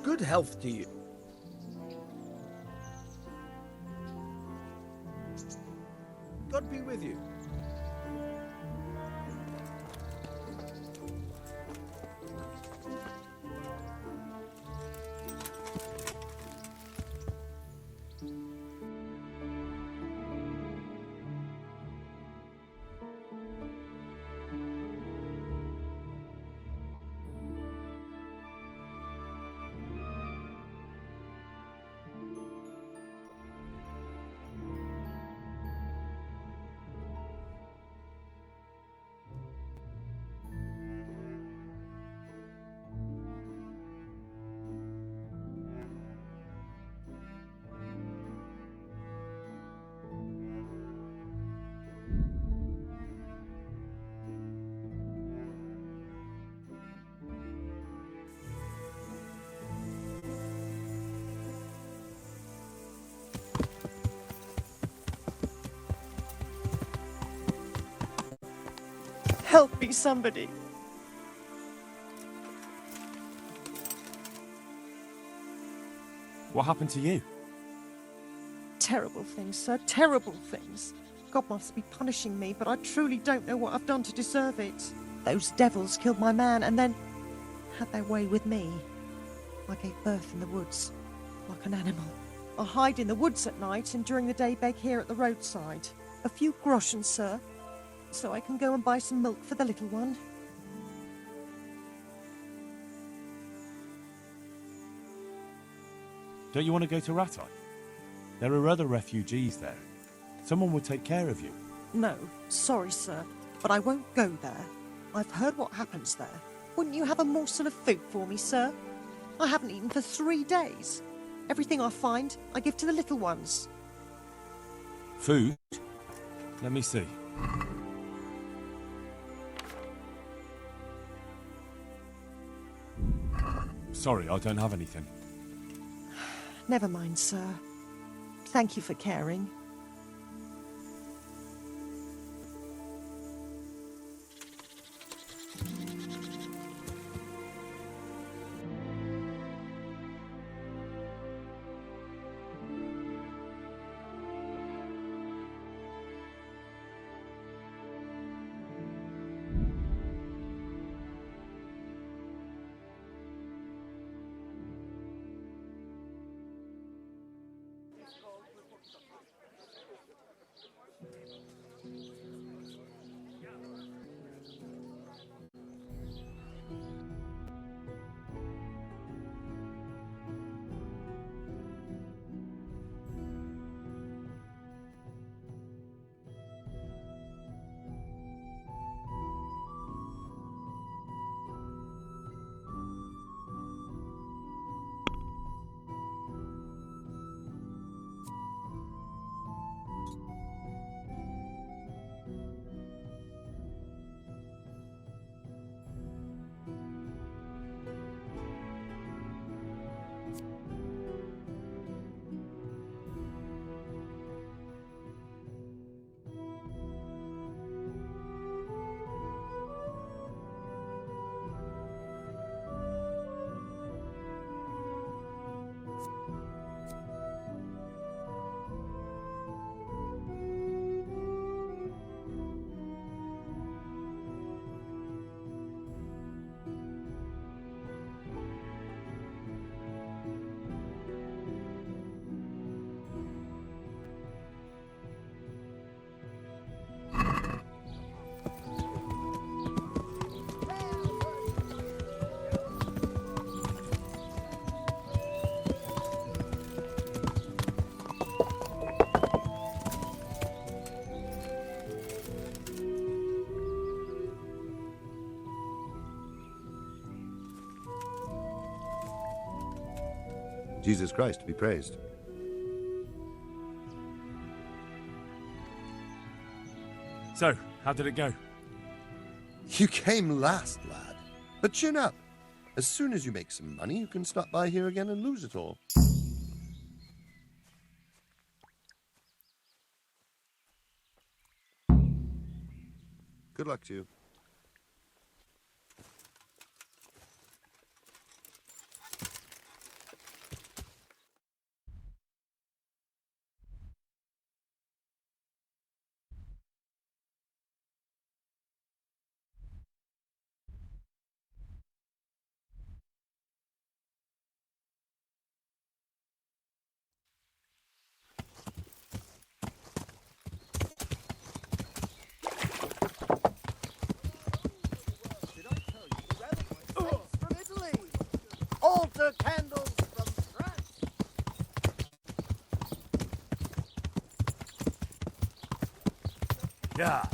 Good health to you. God be with you. Help me, somebody. What happened to you? Terrible things, sir. Terrible things. God must be punishing me, but I truly don't know what I've done to deserve it. Those devils killed my man and then had their way with me. I gave birth in the woods, like an animal. I hide in the woods at night and during the day beg here at the roadside. A few groshens, sir, so I can go and buy some milk for the little one. Don't you want to go to Ratai? There are other refugees there. Someone will take care of you. No, sorry, sir, but I won't go there. I've heard what happens there. Wouldn't you have a morsel of food for me, sir? I haven't eaten for 3 days. Everything I find, I give to the little ones. Food? Let me see. Sorry, I don't have anything. Never mind, sir. Thank you for caring. Jesus Christ be praised. So, how did it go? You came last, lad. But chin up. As soon as you make some money, you can stop by here again and lose it all. Good luck to you. Altar candles from France. Yeah.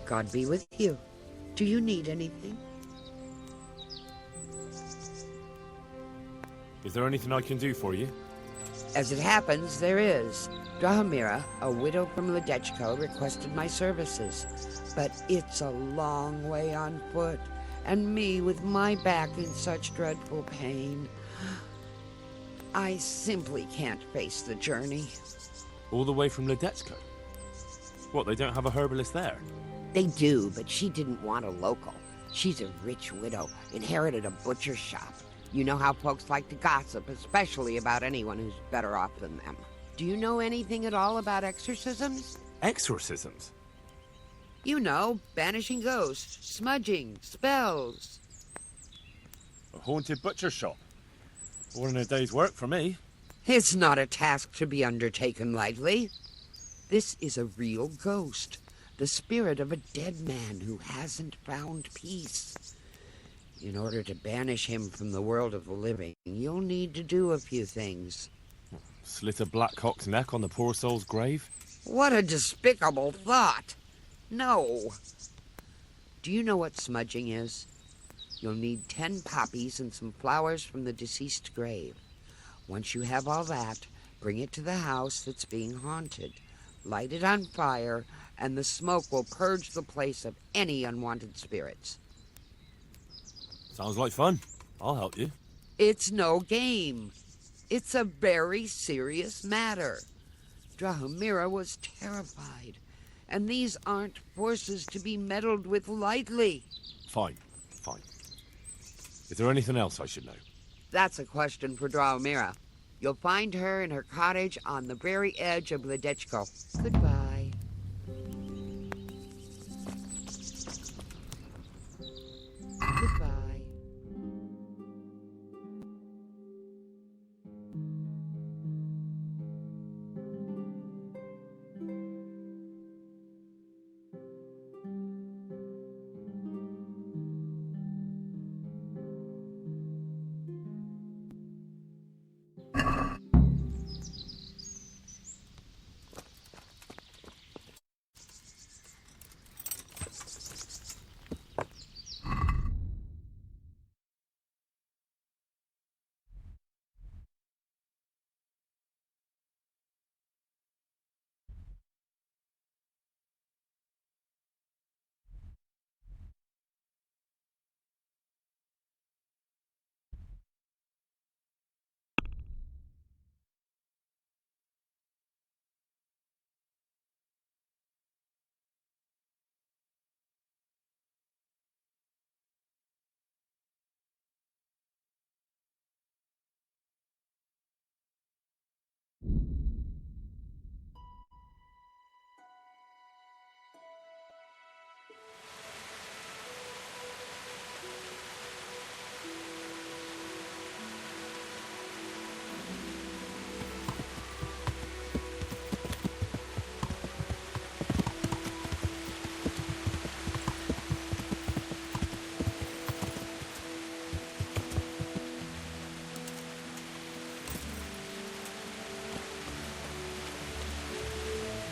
God be with you. Do you need anything? Is there anything I can do for you? As it happens, there is. Drahomira, a widow from Ledechko, requested my services. But it's a long way on foot, and me with my back in such dreadful pain. I simply can't face the journey. All the way from Ledechko? What, they don't have a herbalist there? They do, but she didn't want a local. She's a rich widow, inherited a butcher shop. You know how folks like to gossip, especially about anyone who's better off than them. Do you know anything at all about exorcisms? Exorcisms? You know, banishing ghosts, smudging, spells. A haunted butcher shop? More than a day's work for me. It's not a task to be undertaken lightly. This is a real ghost, the spirit of a dead man who hasn't found peace. In order to banish him from the world of the living, you'll need to do a few things. Slit a black cock's neck on the poor soul's grave? What a despicable thought! No. Do you know what smudging is? You'll need 10 poppies and some flowers from the deceased grave. Once you have all that, bring it to the house that's being haunted. Light it on fire, and the smoke will purge the place of any unwanted spirits. Sounds like fun. I'll help you. It's no game. It's a very serious matter. Drahomira was terrified, and these aren't forces to be meddled with lightly. Fine. Is there anything else I should know? That's a question for Drahomira. You'll find her in her cottage on the very edge of Ledechko. Goodbye. Goodbye.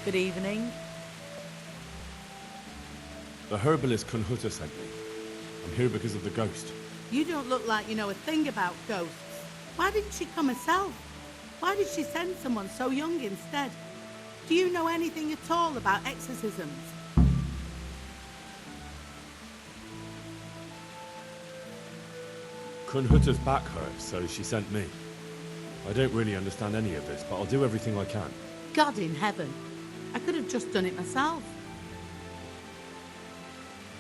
Good evening. The herbalist Kunhuta sent me. I'm here because of the ghost. You don't look like you know a thing about ghosts. Why didn't she come herself? Why did she send someone so young instead? Do you know anything at all about exorcisms? Kunhuta's back hurt, so she sent me. I don't really understand any of this, but I'll do everything I can. God in heaven. I could have just done it myself.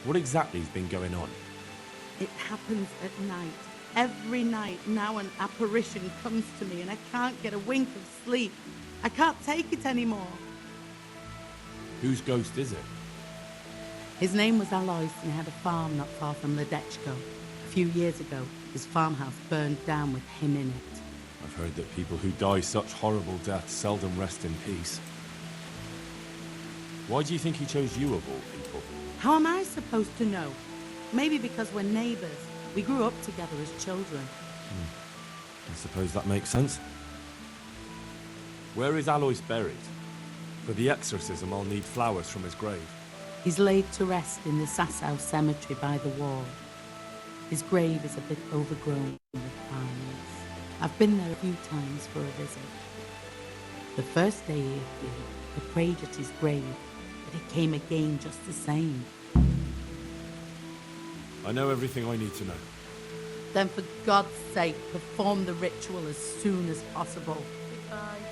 What exactly has been going on? It happens at night. Every night now an apparition comes to me and I can't get a wink of sleep. I can't take it anymore. Whose ghost is it? His name was Alois and he had a farm not far from Ledechko. A few years ago, his farmhouse burned down with him in it. I've heard that people who die such horrible deaths seldom rest in peace. Why do you think he chose you of all people? How am I supposed to know? Maybe because we're neighbours. We grew up together as children. I suppose that makes sense. Where is Alois buried? For the exorcism, I'll need flowers from his grave. He's laid to rest in the Sasau cemetery by the wall. His grave is a bit overgrown with pines. I've been there a few times for a visit. The first day he appeared, I prayed at his grave, but he came again just the same. I know everything I need to know. Then for God's sake, perform the ritual as soon as possible. Goodbye.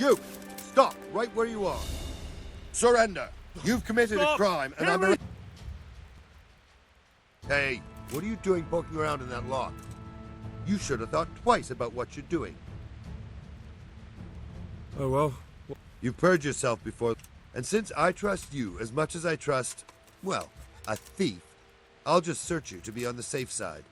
You! Stop right where you are. Surrender! You've committed a Stop! crime, and I'm... Henry! Hey, what are you doing poking around in that lock? You should have thought twice about what you're doing. Oh, well. You've purged yourself before, and since I trust you as much as I trust, well, a thief, I'll just search you to be on the safe side.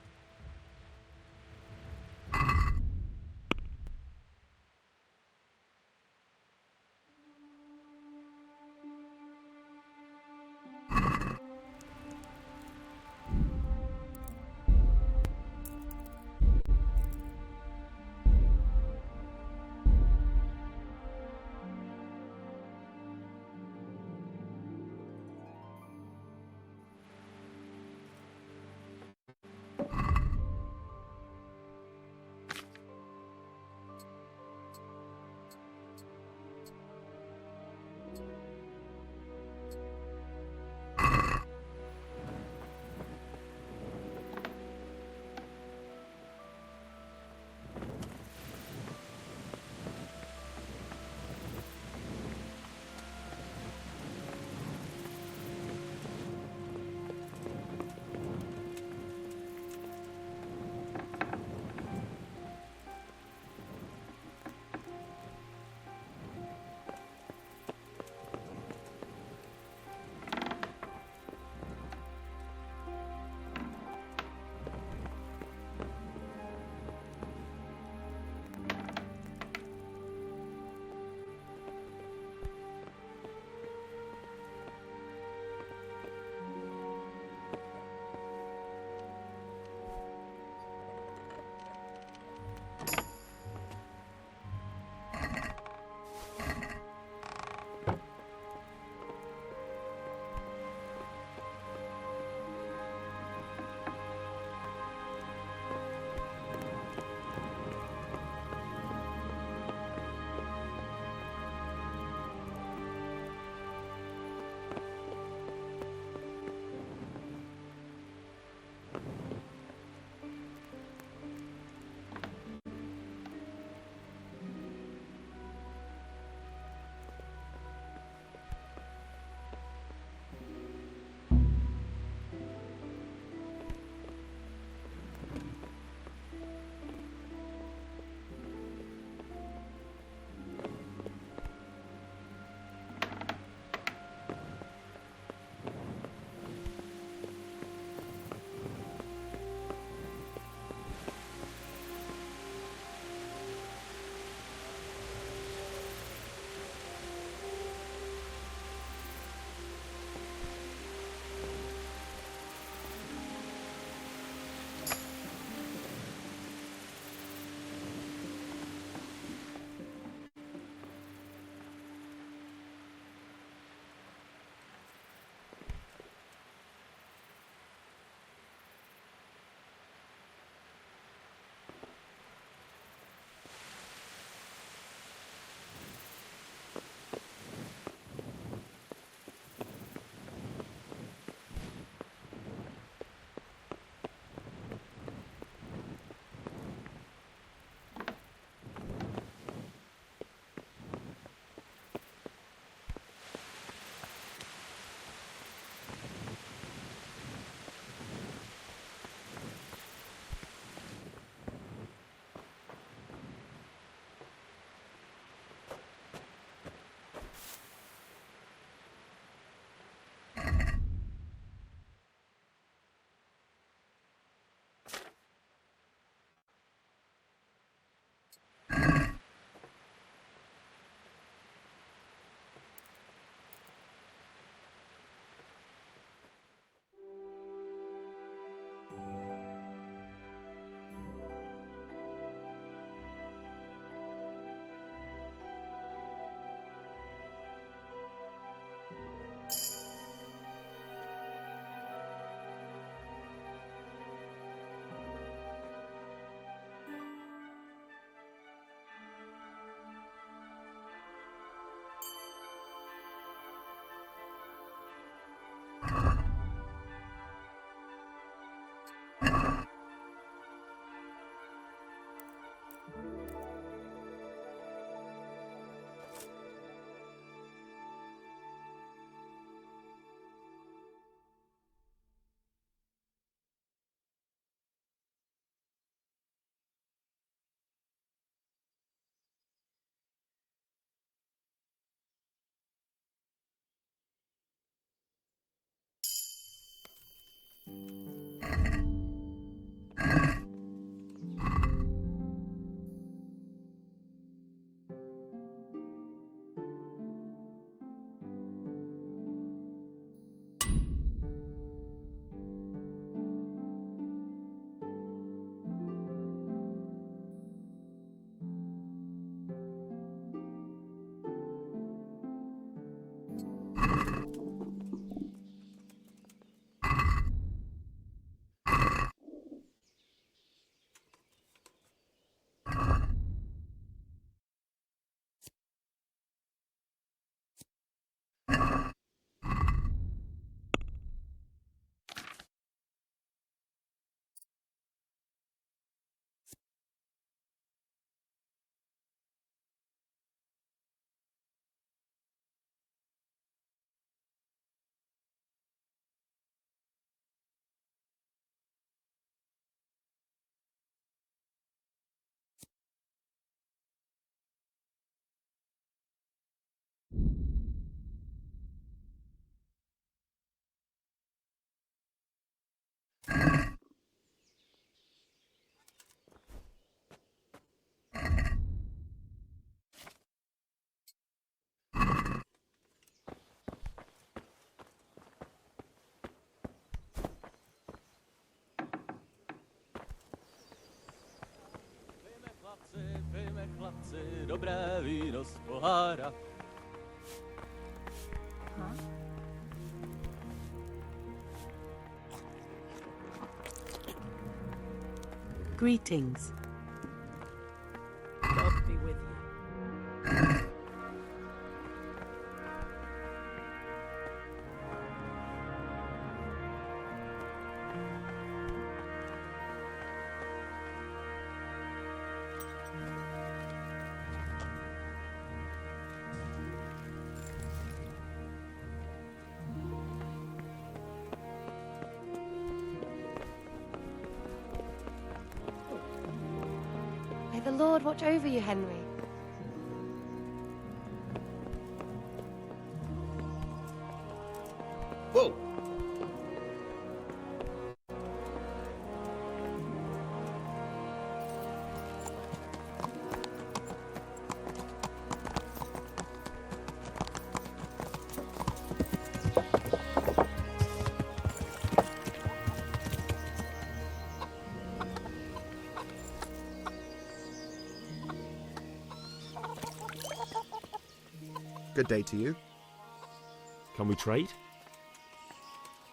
Dávejme chlapci dobré víno z pohára. Greetings. God be with you. May the Lord watch over you, Henry. Whoa! Good day to you. Can we trade?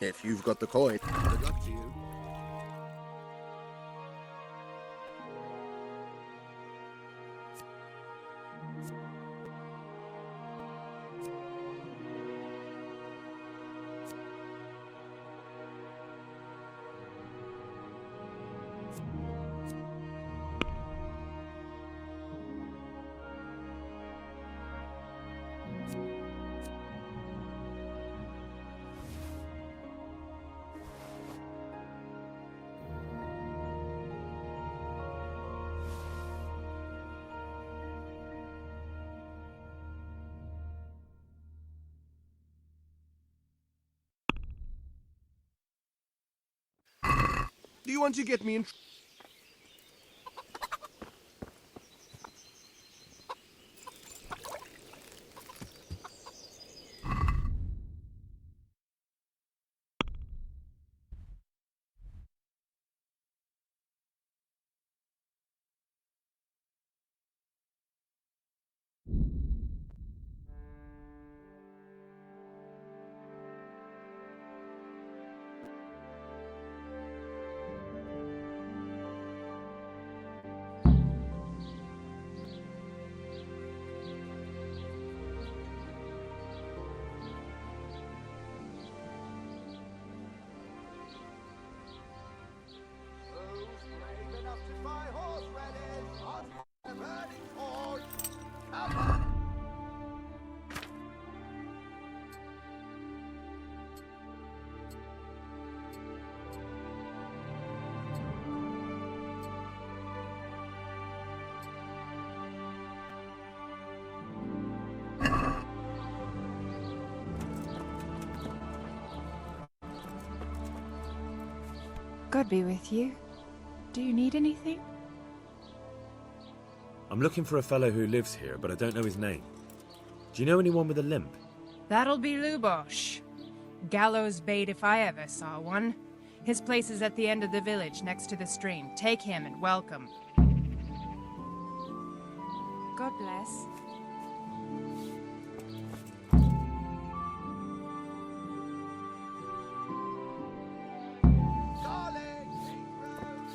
If you've got the coin. Good luck to you. Do you want to get me in? Who's brave enough to try horse rallies on a burning torch? Come on! God be with you. Do you need anything? I'm looking for a fellow who lives here, but I don't know his name. Do you know anyone with a limp? That'll be Lubosh. Gallows bait if I ever saw one. His place is at the end of the village, next to the stream. Take him and welcome. God bless. Darling, Sigrid!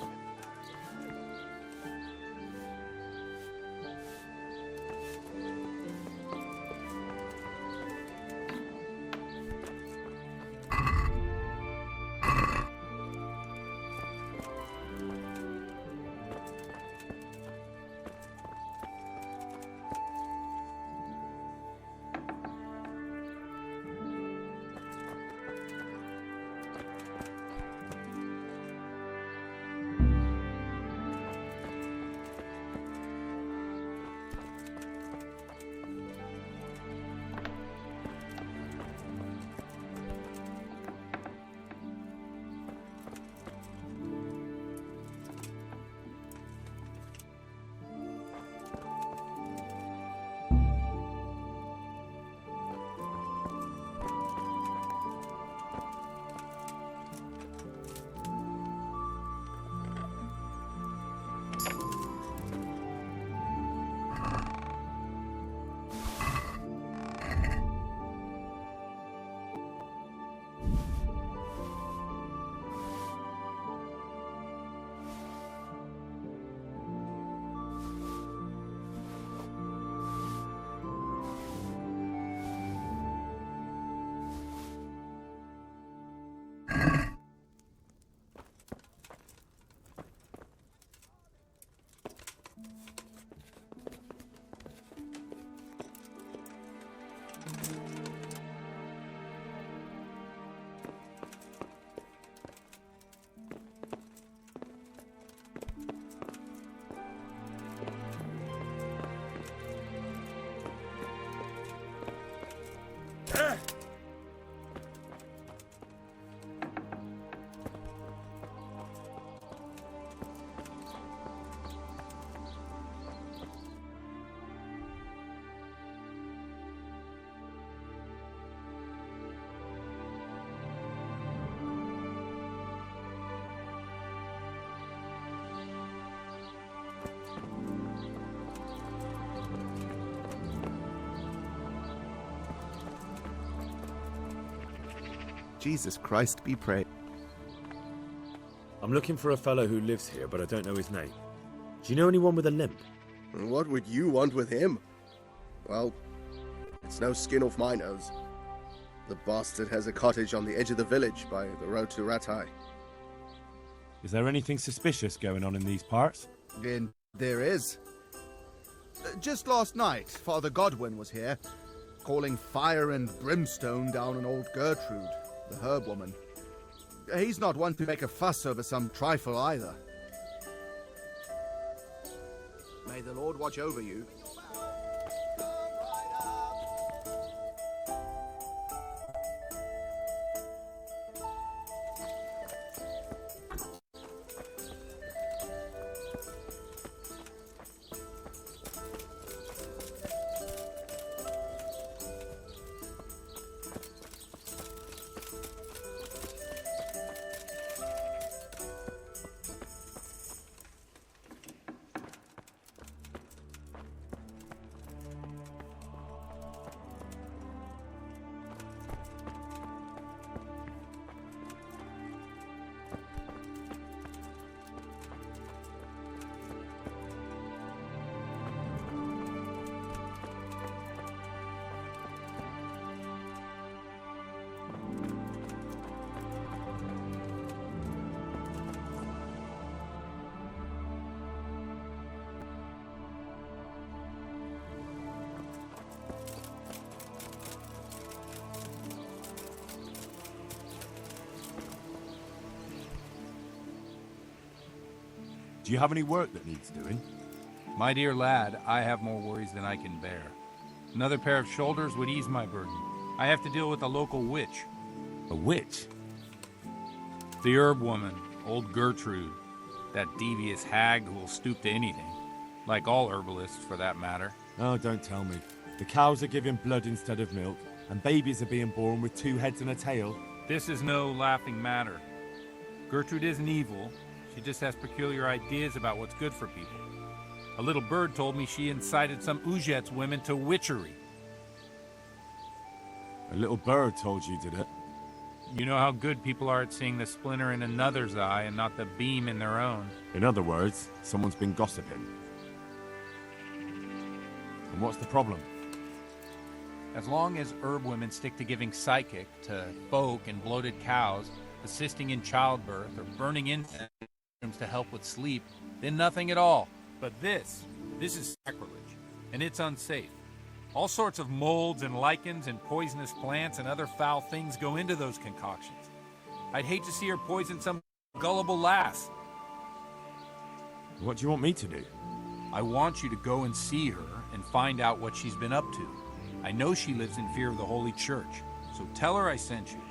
Jesus Christ be praised. I'm looking for a fellow who lives here, but I don't know his name. Do you know anyone with a limp? What would you want with him? Well, it's no skin off my nose. The bastard has a cottage on the edge of the village by the road to Ratai. Is there anything suspicious going on in these parts? There is. Just last night, Father Godwin was here, calling fire and brimstone down on old Gertrude, the herb woman. He's not one to make a fuss over some trifle either. May the Lord watch over you. Do you have any work that needs doing? My dear lad, I have more worries than I can bear. Another pair of shoulders would ease my burden. I have to deal with a local witch. A witch? The herb woman, old Gertrude. That devious hag who will stoop to anything. Like all herbalists, for that matter. Oh, don't tell me. The cows are giving blood instead of milk, and babies are being born with 2 heads and a tail. This is no laughing matter. Gertrude isn't evil. She just has peculiar ideas about what's good for people. A little bird told me she incited some Ujet's women to witchery. A little bird told you, did it? You know how good people are at seeing the splinter in another's eye and not the beam in their own. In other words, someone's been gossiping. And what's the problem? As long as herb women stick to giving psychic to folk and bloated cows, assisting in childbirth, or burning incense to help with sleep, then nothing at all. But this is sacrilege, and it's unsafe. All sorts of molds and lichens and poisonous plants and other foul things go into those concoctions. I'd hate to see her poison some gullible lass. What do you want me to do? I want you to go and see her and find out what she's been up to. I know she lives in fear of the Holy Church, so tell her I sent you.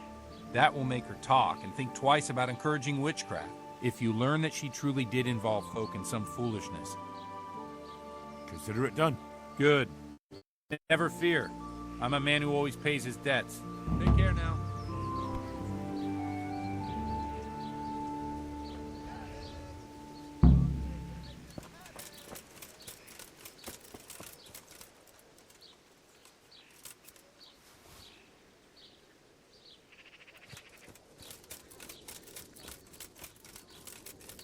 That will make her talk and think twice about encouraging witchcraft, if you learn that she truly did involve folk in some foolishness. Consider it done. Good. Never fear. I'm a man who always pays his debts. Take care now.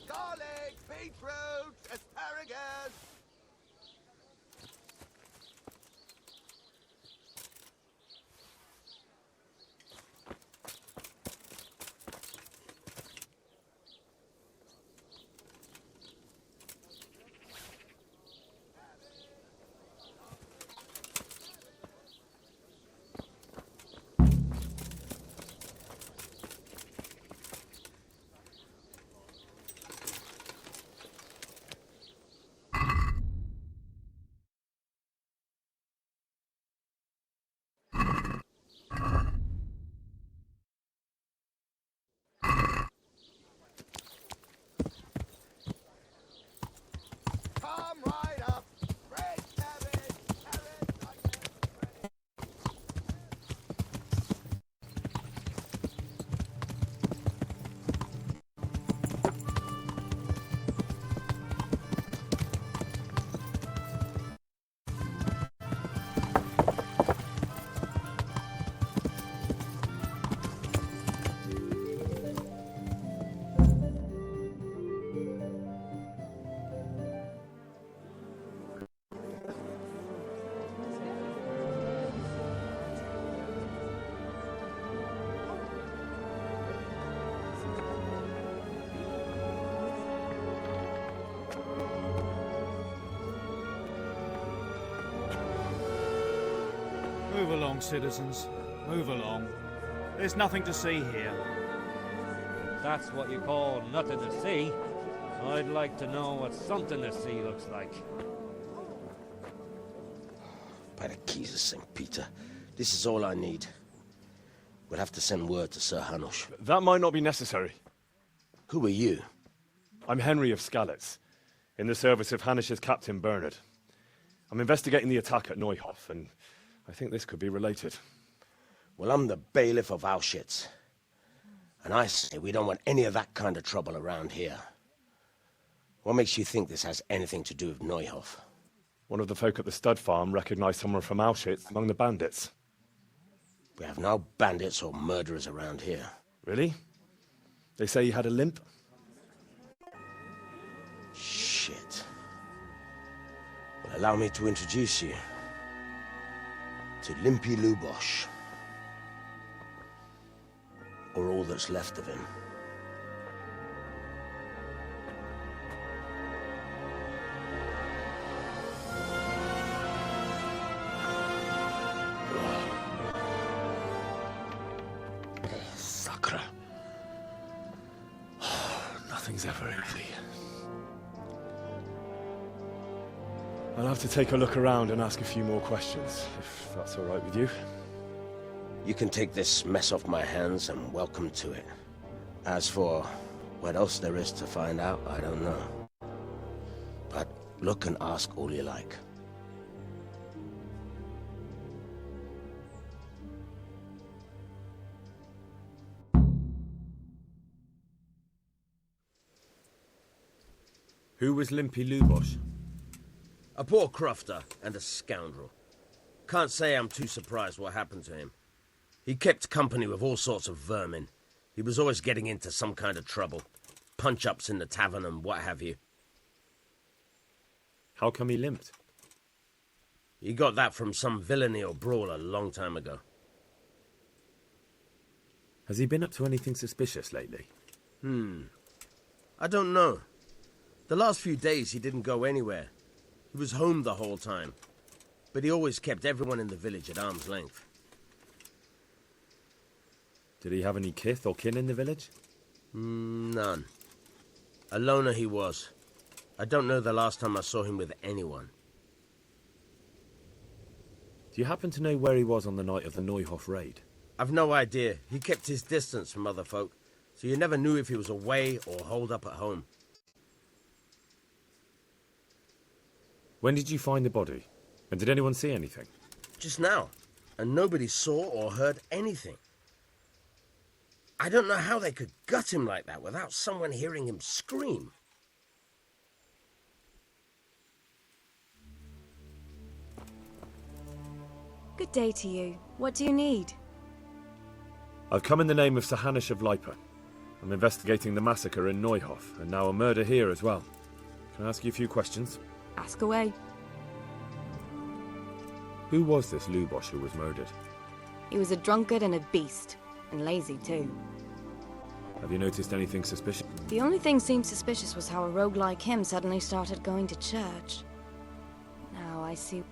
Garlic, beetroot, asparagus. Move along, citizens. Move along. There's nothing to see here. That's what you call nothing to see. I'd like to know what something to see looks like. By the keys of St. Peter, this is all I need. We'll have to send word to Sir Hanush. That might not be necessary. Who are you? I'm Henry of Skalitz, in the service of Hanush's Captain Bernard. I'm investigating the attack at Neuhof, and I think this could be related. Well, I'm the bailiff of Auschwitz. And I say we don't want any of that kind of trouble around here. What makes you think this has anything to do with Neuhof? One of the folk at the stud farm recognized someone from Auschwitz among the bandits. We have no bandits or murderers around here. Really? They say he had a limp? Shit. Well, allow me to introduce you to Limpy Lubosh. Or all that's left of him. Sacre. Nothing's ever easy. I'll have to take a look around and ask a few more questions, if that's all right with you. You can take this mess off my hands and welcome to it. As for what else there is to find out, I don't know. But look and ask all you like. Who was Limpy Lubosh? A poor crofter and a scoundrel. Can't say I'm too surprised what happened to him. He kept company with all sorts of vermin. He was always getting into some kind of trouble. Punch-ups in the tavern and what have you. How come he limped? He got that from some villainy or brawl a long time ago. Has he been up to anything suspicious lately? I don't know. The last few days he didn't go anywhere. He was home the whole time. But he always kept everyone in the village at arm's length. Did he have any kith or kin in the village? None. A loner he was. I don't know the last time I saw him with anyone. Do you happen to know where he was on the night of the Neuhof raid? I've no idea. He kept his distance from other folk, so you never knew if he was away or holed up at home. When did you find the body? And did anyone see anything? Just now. And nobody saw or heard anything. I don't know how they could gut him like that without someone hearing him scream. Good day to you. What do you need? I've come in the name of Sir Hanush of Lipa. I'm investigating the massacre in Neuhof, and now a murder here as well. Can I ask you a few questions? Ask away. Who was this Lubosh who was murdered? He was a drunkard and a beast. And lazy, too. Have you noticed anything suspicious? The only thing seemed suspicious was how a rogue like him suddenly started going to church. Now I see...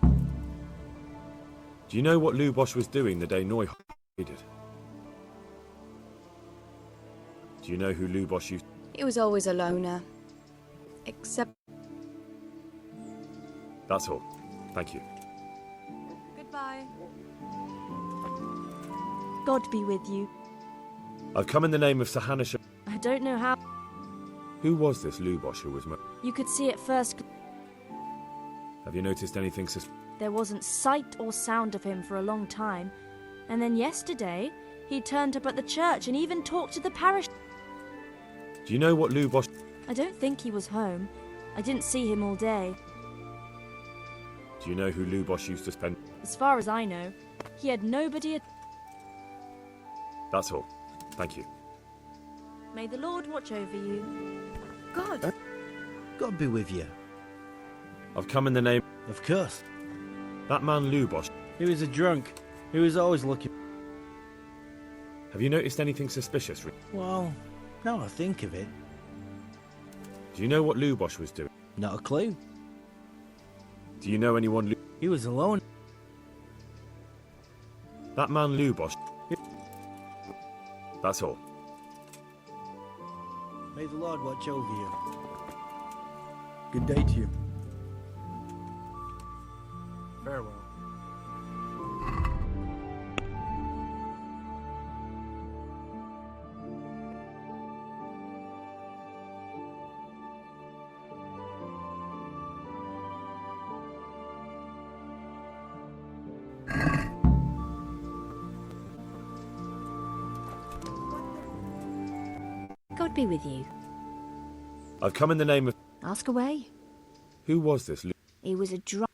Do you know what Lubosh was doing the day Neuhof raided? Do you know who Lubosh used... He was always a loner. Except... That's all. Thank you. Goodbye. God be with you. I've come in the name of Sir Hanush. I don't know how... Who was this Lubosh who was murdered? You could see at first... Have you noticed anything suspicious? There wasn't sight or sound of him for a long time. And then yesterday, he turned up at the church and even talked to the parish... Do you know what Lubosh... I don't think he was home. I didn't see him all day. Do you know who Lubosh used to spend... As far as I know, he had nobody at... That's all. Thank you. May the Lord watch over you. God. God be with you. I've come in the name... Of course. That man Lubosh... He was a drunk. He was always looking... Have you noticed anything suspicious? Well, now I think of it. Do you know what Lubosh was doing? Not a clue. Do you know anyone... He was alone. That man Lubosh. That's all. May the Lord watch over you. Good day to you. Farewell. God be with you. I've come in the name of... Ask away. Who was this? He was a drunk.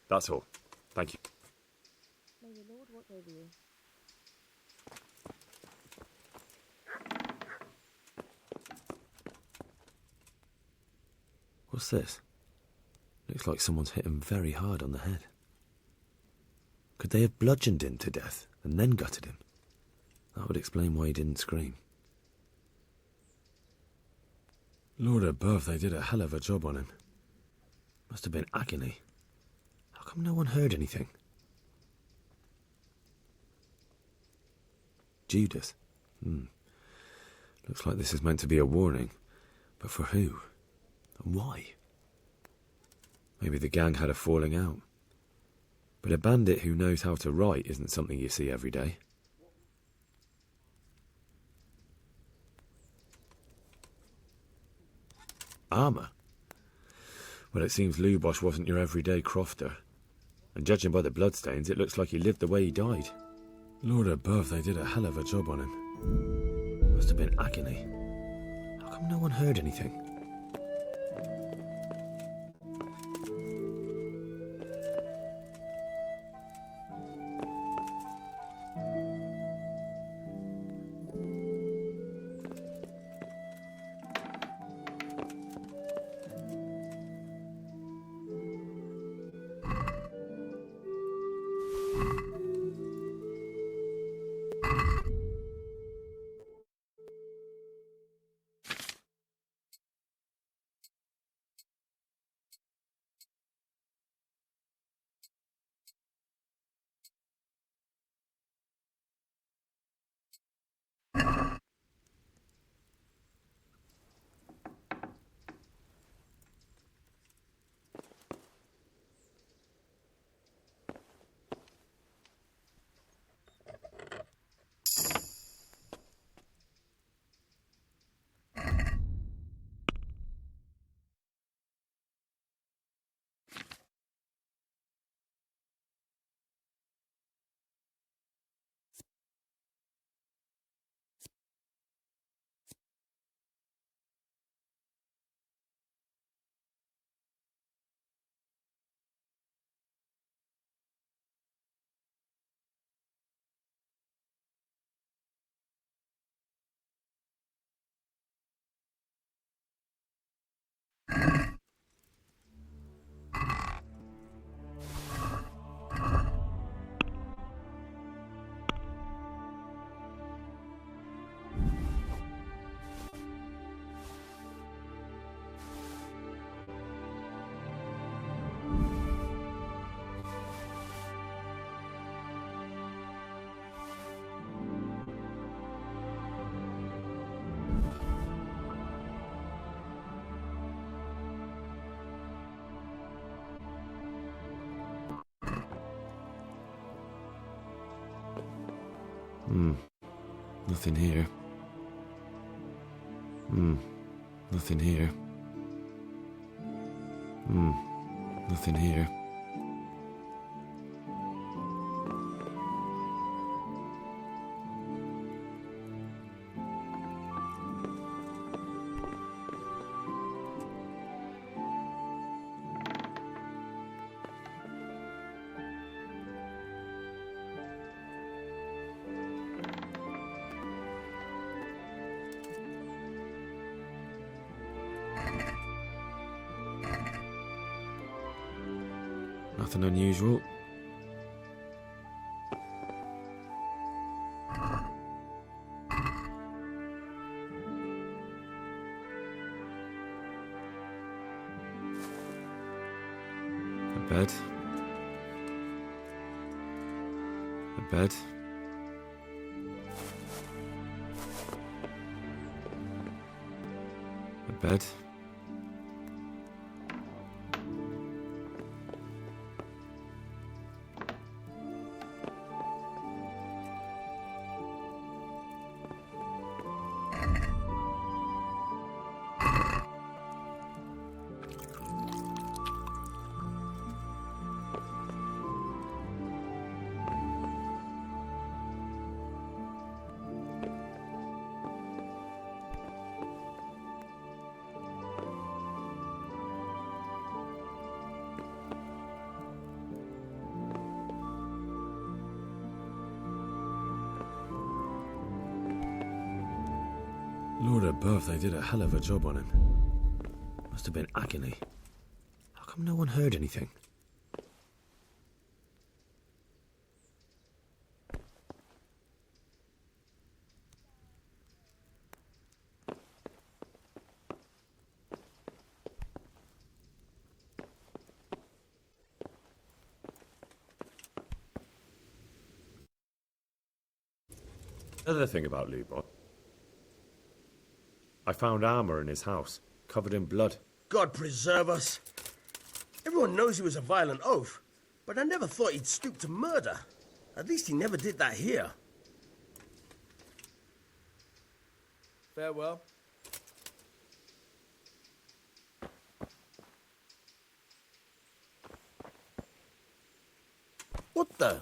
That's all. Thank you. May the Lord watch over you. What's this? Looks like someone's hit him very hard on the head. Could they have bludgeoned him to death and then gutted him? That would explain why he didn't scream. Lord above, they did a hell of a job on him. Must have been agony. How come no one heard anything? Judas. Looks like this is meant to be a warning. But for who? And why? Maybe the gang had a falling out. But a bandit who knows how to write isn't something you see every day. Armour? Well, it seems Lubosh wasn't your everyday crofter. And judging by the bloodstains, it looks like he lived the way he died. Lord above, they did a hell of a job on him. Must have been agony. How come no one heard anything? Nothing here. Nothing here. Nothing here. Nothing unusual. A bed. bed. A bed. Lord above, they did a hell of a job on him. Must have been agony. How come no one heard anything? Another thing about Lubot. I found armour in his house, covered in blood. God preserve us. Everyone knows he was a violent oaf, but I never thought he'd stoop to murder. At least he never did that here. Farewell. What the?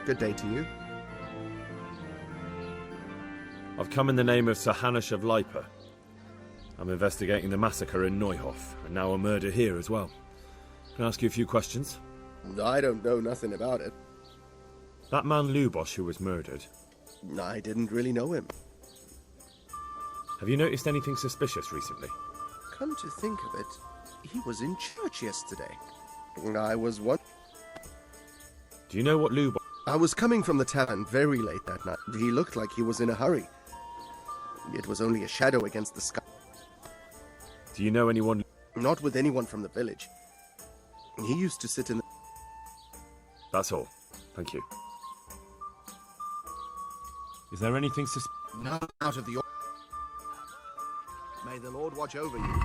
Good day to you. I've come in the name of Sir Hanush of Leipa. I'm investigating the massacre in Neuhof, and now a murder here as well. Can I ask you a few questions? I don't know nothing about it. That man Lubosh who was murdered. I didn't really know him. Have you noticed anything suspicious recently? Come to think of it, he was in church yesterday. I was what? Do you know what Lubosh... I was coming from the tavern very late that night. He looked like he was in a hurry. It was only a shadow against the sky. Do you know anyone... Not with anyone from the village. He used to sit in the... That's all. Thank you. Is there anything No, out of the... May the Lord watch over you.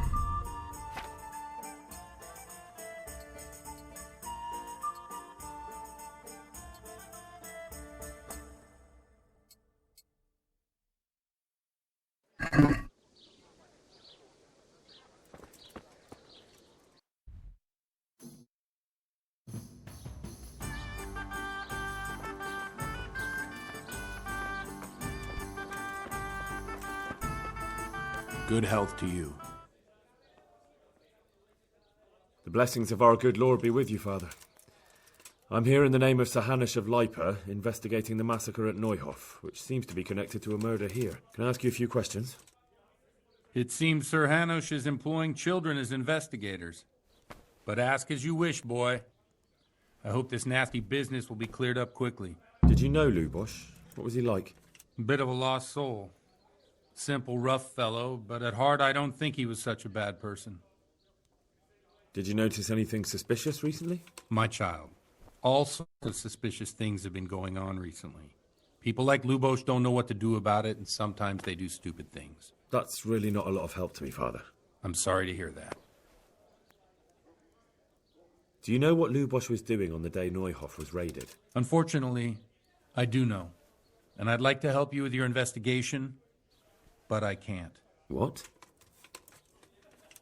Good health to you. The blessings of our good Lord be with you, Father. I'm here in the name of Sir Hanish of Lipa, investigating the massacre at Neuhof, which seems to be connected to a murder here. Can I ask you a few questions? It seems Sir Hanosh is employing children as investigators. But ask as you wish, boy. I hope this nasty business will be cleared up quickly. Did you know Lubosh? What was he like? Bit of a lost soul. Simple, rough fellow, but at heart I don't think he was such a bad person. Did you notice anything suspicious recently? My child. All sorts of suspicious things have been going on recently. People like Lubosh don't know what to do about it, and sometimes they do stupid things. That's really not a lot of help to me, Father. I'm sorry to hear that. Do you know what Lubosh was doing on the day Neuhof was raided? Unfortunately, I do know. And I'd like to help you with your investigation, but I can't. What?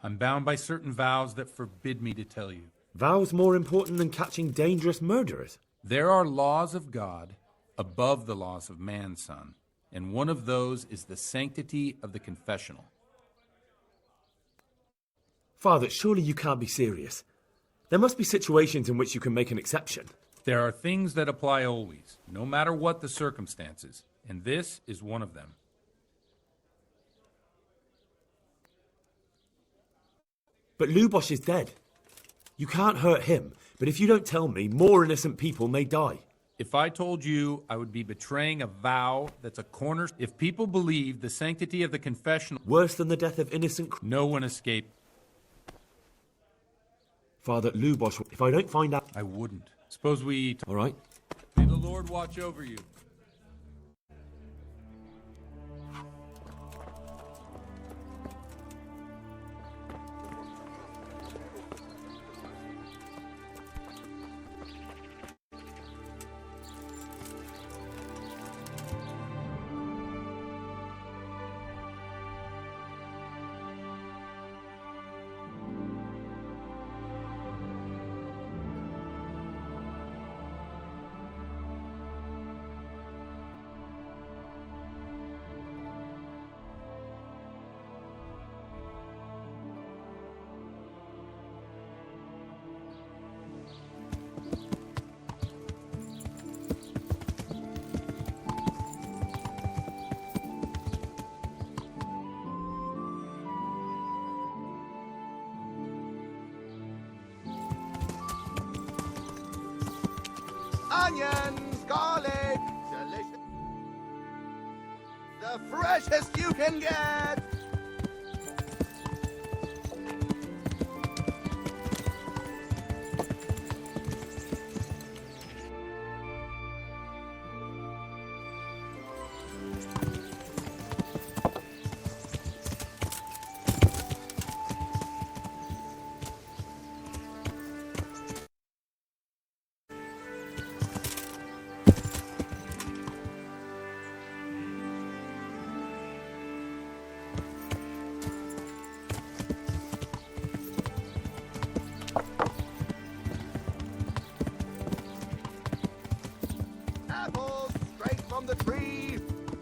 I'm bound by certain vows that forbid me to tell you. Vows more important than catching dangerous murderers? There are laws of God above the laws of man, son. And one of those is the sanctity of the confessional. Father, surely you can't be serious. There must be situations in which you can make an exception. There are things that apply always, no matter what the circumstances, and this is one of them. But Lubosh is dead. You can't hurt him, but if you don't tell me, more innocent people may die. If I told you, I would be betraying a vow that's a corner. If people believe the sanctity of the confessional... Worse than the death of innocent... No one escaped. Father, Lubosh, if I don't find out... I wouldn't. Suppose we... All right. May the Lord watch over you. Onions, garlic, delicious. The freshest you can get. Apples straight from the tree,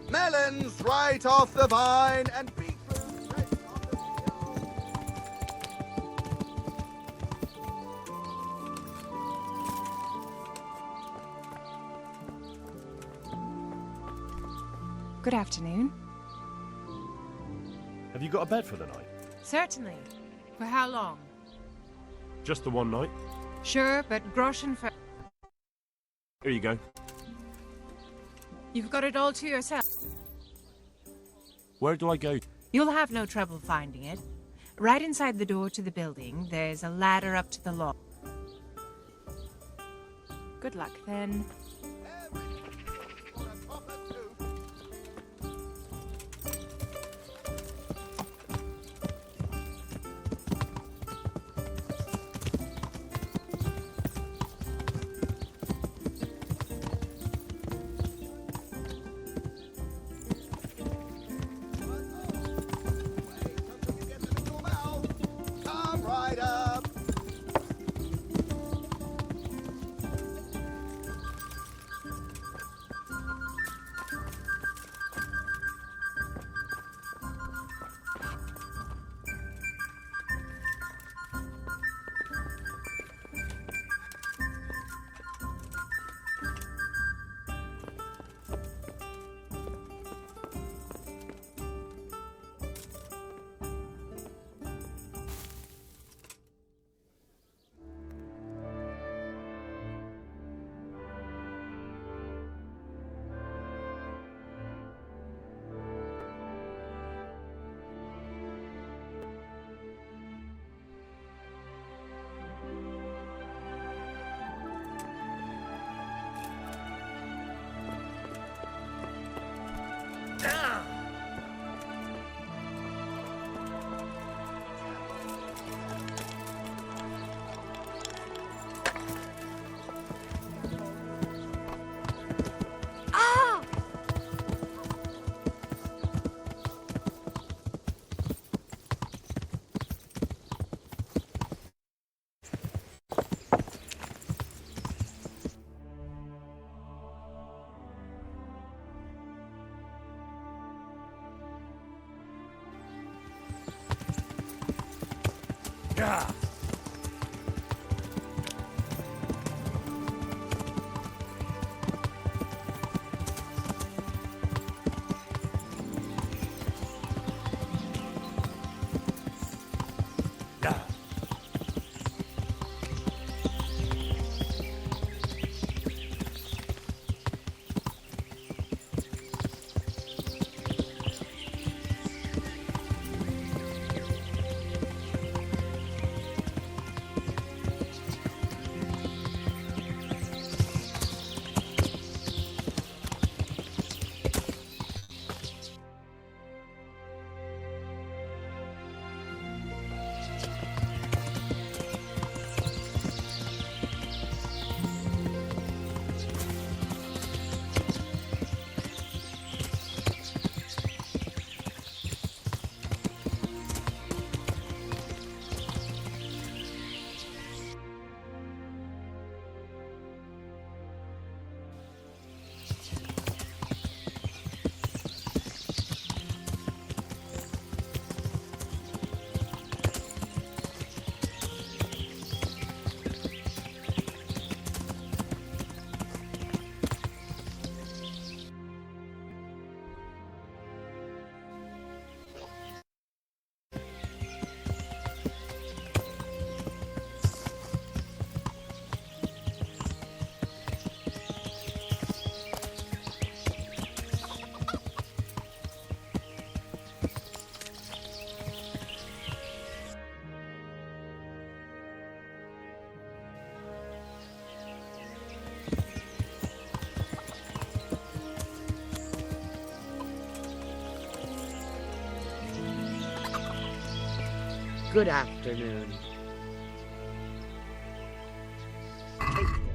melons right off the vine, and beetroots fresh on the peel. Good afternoon. Have you got a bed for the night? Certainly. For how long? Just the one night? Sure, but groschen for... Here you go. You've got it all to yourself. Where do I go? You'll have no trouble finding it. Right inside the door to the building, there's a ladder up to the loft. Good luck, then. Come right up. Good afternoon. Take care.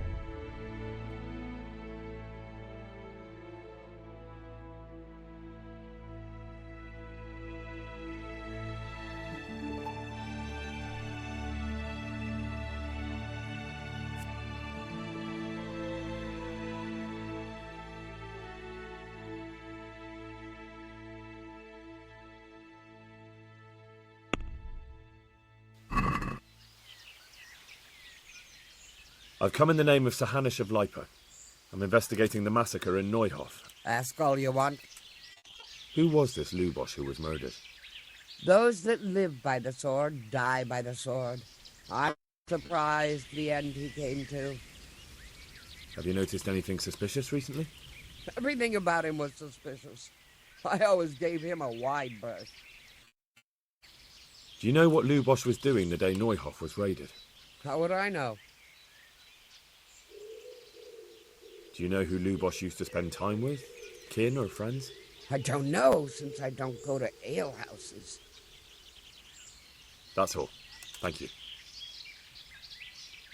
I've come in the name of Sir Hanish of Lipa. I'm investigating the massacre in Neuhof. Ask all you want. Who was this Lubosh who was murdered? Those that live by the sword die by the sword. I'm surprised the end he came to. Have you noticed anything suspicious recently? Everything about him was suspicious. I always gave him a wide berth. Do you know what Lubosh was doing the day Neuhof was raided? How would I know? Do you know who Lubosh used to spend time with? Kin or friends? I don't know, since I don't go to alehouses. That's all. Thank you.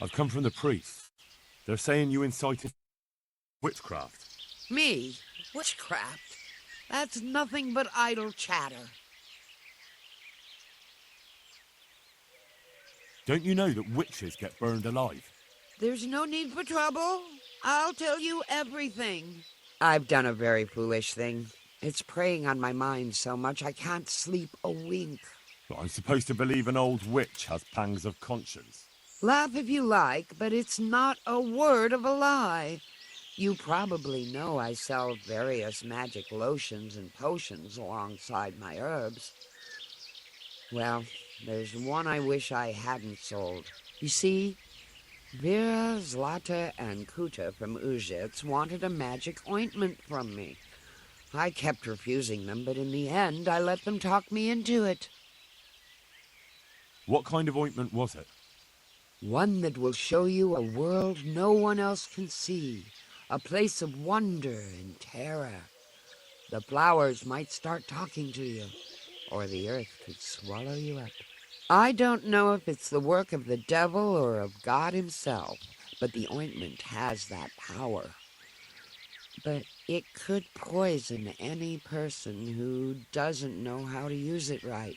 I've come from the priests. They're saying you incited witchcraft. Me? Witchcraft? That's nothing but idle chatter. Don't you know that witches get burned alive? There's no need for trouble. I'll tell you everything. I've done a very foolish thing. It's preying on my mind so much I can't sleep a wink. But I'm supposed to believe an old witch has pangs of conscience. Laugh if you like, but it's not a word of a lie. You probably know I sell various magic lotions and potions alongside my herbs. Well, there's one I wish I hadn't sold. You see, Vera, Zlata, and Kuta from Uzhitz wanted a magic ointment from me. I kept refusing them, but in the end, I let them talk me into it. What kind of ointment was it? One that will show you a world no one else can see, a place of wonder and terror. The flowers might start talking to you, or the earth could swallow you up. I don't know if it's the work of the devil or of God himself, but the ointment has that power. But it could poison any person who doesn't know how to use it right.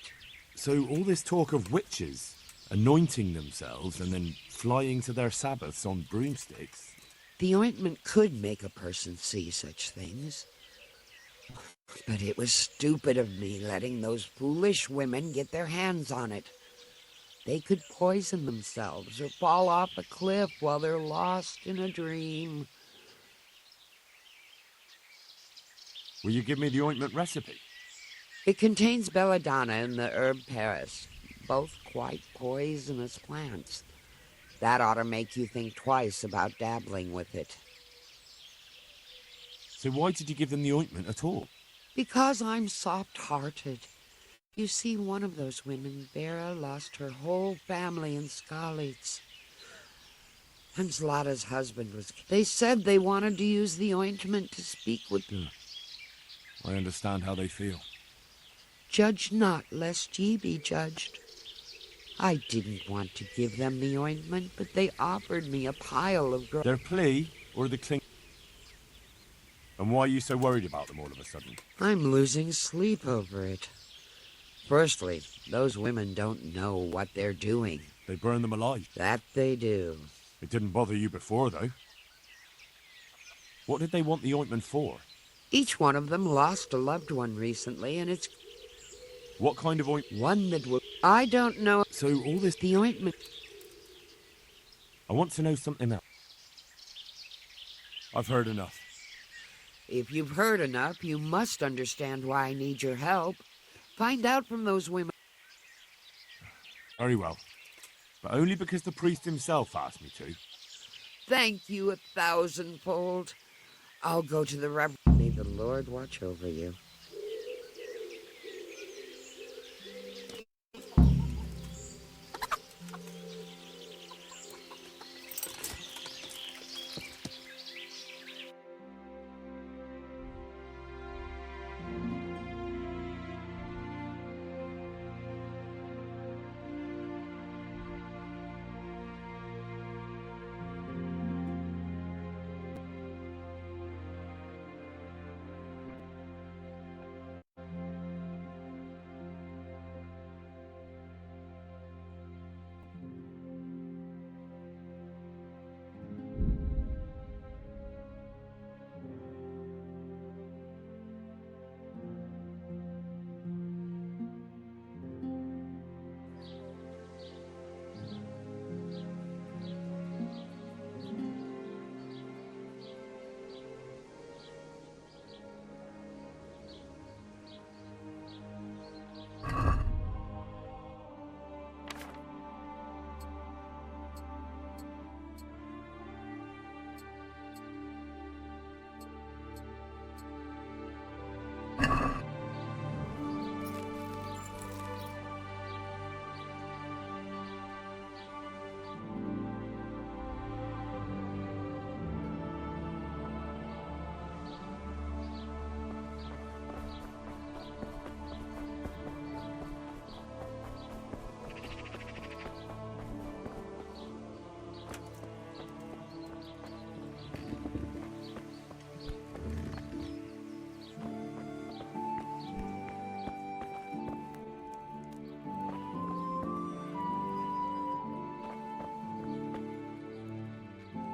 So all this talk of witches anointing themselves and then flying to their sabbaths on broomsticks. The ointment could make a person see such things. But it was stupid of me letting those foolish women get their hands on it. They could poison themselves or fall off a cliff while they're lost in a dream. Will you give me the ointment recipe? It contains belladonna and the herb Paris, both quite poisonous plants. That ought to make you think twice about dabbling with it. So why did you give them the ointment at all? Because I'm soft-hearted. You see, one of those women, Vera, lost her whole family in Skalitz. And Zlata's husband was... They said they wanted to use the ointment to speak with... I understand how they feel. Judge not, lest ye be judged. I didn't want to give them the ointment, but they offered me a pile of... Their plea, or the cling... And why are you so worried about them all of a sudden? I'm losing sleep over it. Firstly, those women don't know what they're doing. They burn them alive. That they do. It didn't bother you before, though. What did they want the ointment for? Each one of them lost a loved one recently, and it's... What kind of ointment? One that will... I don't know... So all this... The ointment... I want to know something else. I've heard enough. If you've heard enough, you must understand why I need your help. Find out from those women. Very well. But only because the priest himself asked me to. Thank you 1,000-fold. I'll go to the Reverend. May the Lord watch over you.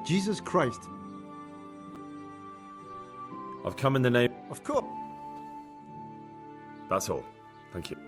Jesus Christ. I've come in the name... Of course. That's all. Thank you.